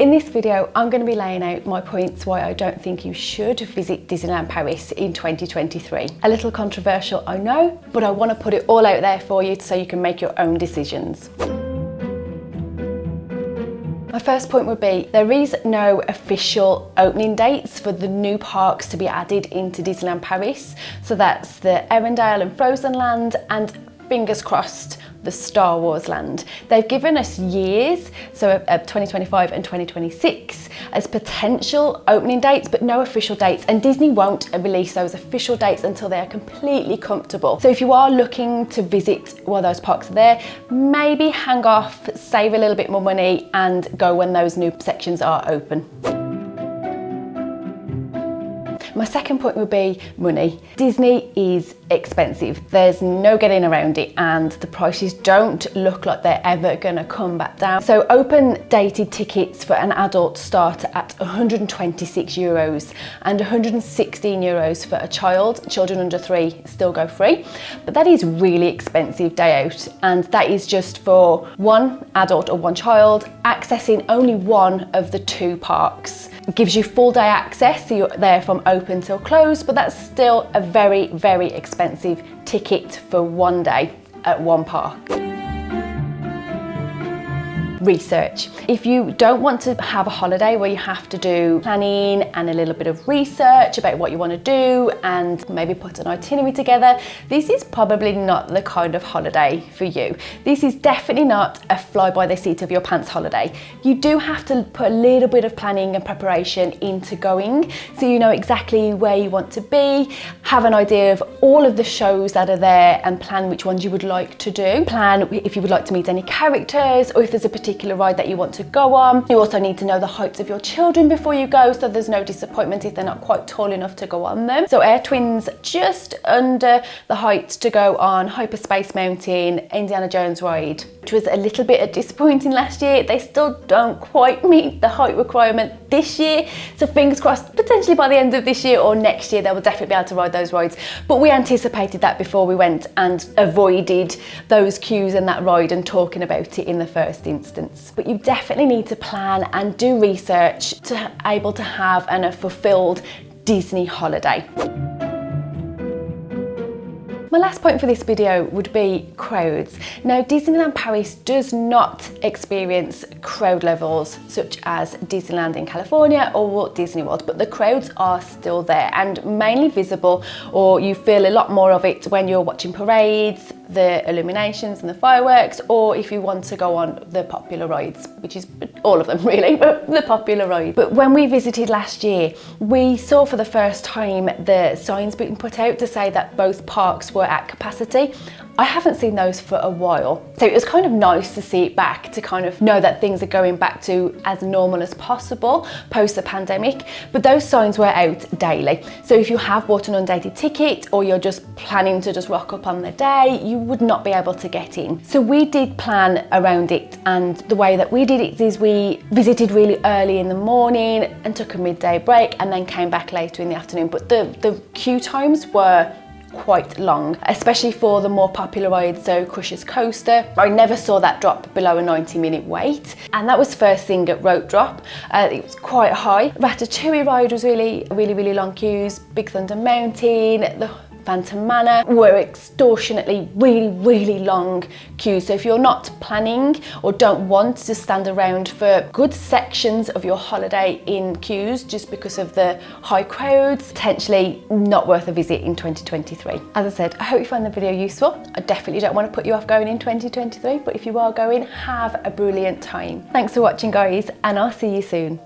In this video, I'm going to be laying out my points why I don't think you should visit Disneyland Paris in 2023. A little controversial, I know, but I want to put it all out there for you so you can make your own decisions. My first point would be, there is no official opening dates for the new parks to be added into Disneyland Paris. So that's the Arendelle and Frozen Land and, fingers crossed, the Star Wars land. They've given us years, so 2025 and 2026, as potential opening dates, but no official dates. And Disney won't release those official dates until they are completely comfortable. So if you are looking to visit while those parks are there, maybe hang off, save a little bit more money and go when those new sections are open. My second point would be money. Disney is expensive. There's no getting around it, and the prices don't look like they're ever gonna come back down. So open dated tickets for an adult start at €126 and €116 for a child. Children under 3 still go free, but that is really expensive day out, and that is just for one adult or one child accessing only one of the 2 parks. It gives you full day access, so you're there from open till close, but that's still a very, very expensive ticket for one day at one park. Research. If you don't want to have a holiday where you have to do planning and a little bit of research about what you want to do and maybe put an itinerary together, this is probably not the kind of holiday for you. This is definitely not a fly by the seat of your pants holiday. You do have to put a little bit of planning and preparation into going, so you know exactly where you want to be, have an idea of all of the shows that are there and plan which ones you would like to do. Plan if you would like to meet any characters or if there's a particular ride that you want to go on. You also need to know the heights of your children before you go, so there's no disappointment if they're not quite tall enough to go on them. So Air Twins just under the height to go on Hyperspace Mountain, Indiana Jones ride, which was a little bit disappointing last year. They still don't quite meet the height requirement this year, so fingers crossed, potentially by the end of this year or next year they will definitely be able to ride those rides. But we anticipated that before we went and avoided those queues and that ride and talking about it in the first instance. But you definitely need to plan and do research to be able to have a fulfilled Disney holiday. My last point for this video would be crowds. Now, Disneyland Paris does not experience crowd levels such as Disneyland in California or Walt Disney World, but the crowds are still there and mainly visible, or you feel a lot more of it when you're watching parades, the illuminations and the fireworks, or if you want to go on the popular rides, which is all of them really, but the popular ride. But when we visited last year, we saw for the first time the signs being put out to say that both parks were at capacity. I haven't seen those for a while, so it was kind of nice to see it back, to kind of know that things are going back to as normal as possible post the pandemic. But those signs were out daily, so if you have bought an undated ticket or you're just planning to just rock up on the day, you would not be able to get in. So we did plan around it, and the way that we did it is we visited really early in the morning and took a midday break and then came back later in the afternoon. But the queue times were quite long, especially for the more popular rides, so Crush's Coaster. I never saw that drop below a 90-minute wait, and that was first thing at Rope Drop. It was quite high. Ratatouille ride was really long queues. Big Thunder Mountain, the Phantom Manor were extortionately really long queues. So if you're not planning or don't want to stand around for good sections of your holiday in queues just because of the high crowds, potentially not worth a visit in 2023. As I said, I hope you find the video useful. I definitely don't want to put you off going in 2023, but if you are going, have a brilliant time. Thanks for watching, guys, and I'll see you soon.